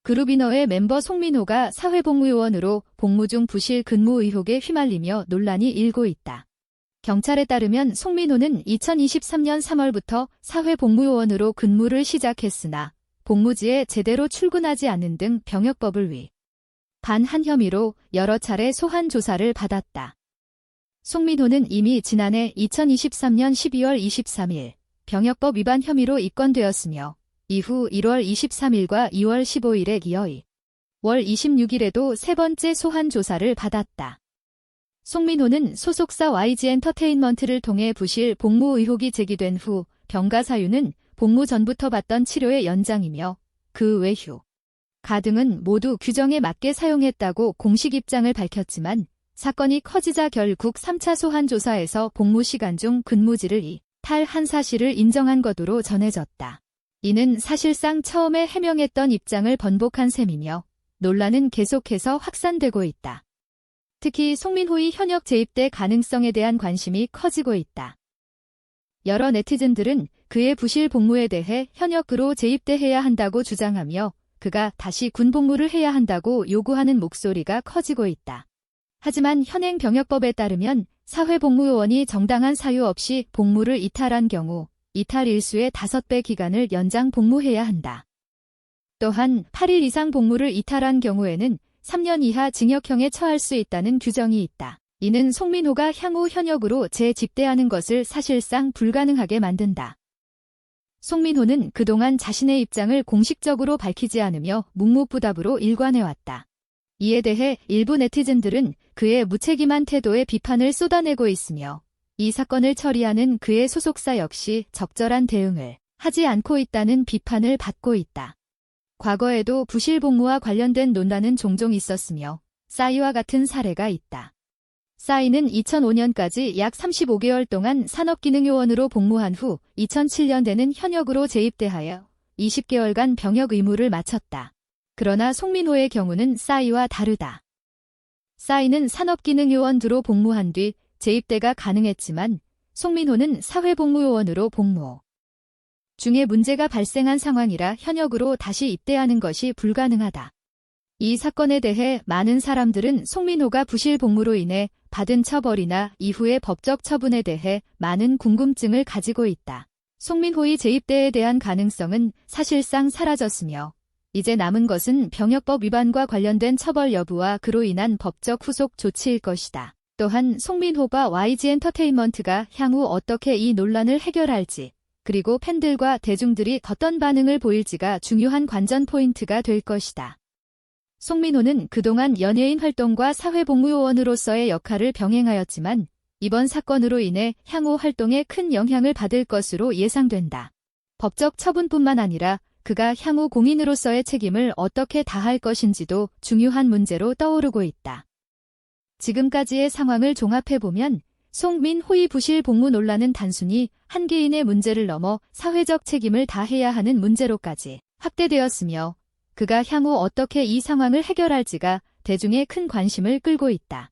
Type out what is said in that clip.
그룹이너의 멤버 송민호가 사회복무요원으로 복무 중 부실 근무 의혹에 휘말리며 논란이 일고 있다. 경찰에 따르면 송민호는 2023년 3월부터 사회복무요원으로 근무를 시작했으나 복무지에 제대로 출근하지 않는 등 병역법을 위반한 혐의로 여러 차례 소환 조사를 받았다. 송민호는 이미 지난해 2023년 12월 23일 병역법 위반 혐의로 입건되었으며 이후 1월 23일과 2월 15일에 이어 2월 26일에도 세 번째 소환 조사를 받았다. 송민호는 소속사 YG엔터테인먼트를 통해 부실 복무 의혹이 제기된 후 병가 사유는 복무 전부터 받던 치료의 연장이며 그 외 휴가 등은 모두 규정에 맞게 사용했다고 공식 입장을 밝혔지만 사건이 커지자 결국 3차 소환 조사에서 복무 시간 중 근무지를 이탈한 사실을 인정한 것으로 전해졌다. 이는 사실상 처음에 해명했던 입장을 번복한 셈이며 논란은 계속해서 확산되고 있다. 특히 송민호의 현역 재입대 가능성에 대한 관심이 커지고 있다. 여러 네티즌들은 그의 부실 복무에 대해 현역으로 재입대해야 한다고 주장하며 그가 다시 군복무를 해야 한다고 요구하는 목소리가 커지고 있다. 하지만 현행 병역법에 따르면 사회복무요원이 정당한 사유 없이 복무를 이탈한 경우 이탈 일수의 5배 기간을 연장 복무해야 한다. 또한 8일 이상 복무를 이탈한 경우에는 3년 이하 징역형에 처할 수 있다는 규정이 있다. 이는 송민호가 향후 현역으로 재집대하는 것을 사실상 불가능하게 만든다. 송민호는 그동안 자신의 입장을 공식적으로 밝히지 않으며 묵묵부답으로 일관해왔다. 이에 대해 일부 네티즌들은 그의 무책임한 태도에 비판을 쏟아내고 있으며 이 사건을 처리하는 그의 소속사 역시 적절한 대응을 하지 않고 있다는 비판을 받고 있다. 과거에도 부실 복무와 관련된 논란은 종종 있었으며 싸이와 같은 사례가 있다. 싸이는 2005년까지 약 35개월 동안 산업기능요원으로 복무한 후 2007년에는 현역으로 재입대하여 20개월간 병역 의무를 마쳤다. 그러나 송민호의 경우는 싸이와 다르다. 싸이는 산업기능요원으로 복무한 뒤 재입대가 가능했지만 송민호는 사회복무요원으로 복무 중에 문제가 발생한 상황이라 현역으로 다시 입대하는 것이 불가능하다. 이 사건에 대해 많은 사람들은 송민호가 부실 복무로 인해 받은 처벌이나 이후의 법적 처분에 대해 많은 궁금증을 가지고 있다. 송민호의 재입대에 대한 가능성은 사실상 사라졌으며 이제 남은 것은 병역법 위반과 관련된 처벌 여부와 그로 인한 법적 후속 조치일 것이다. 또한 송민호가 YG엔터테인먼트가 향후 어떻게 이 논란을 해결할지 그리고 팬들과 대중들이 어떤 반응을 보일지가 중요한 관전 포인트가 될 것이다. 송민호는 그동안 연예인 활동과 사회복무요원으로서의 역할을 병행하였지만 이번 사건으로 인해 향후 활동에 큰 영향을 받을 것으로 예상된다. 법적 처분뿐만 아니라 그가 향후 공인으로서의 책임을 어떻게 다할 것인지도 중요한 문제로 떠오르고 있다. 지금까지의 상황을 종합해보면 송민호의 부실 복무 논란은 단순히 한 개인의 문제를 넘어 사회적 책임을 다해야 하는 문제로까지 확대되었으며 그가 향후 어떻게 이 상황을 해결할지가 대중의 큰 관심을 끌고 있다.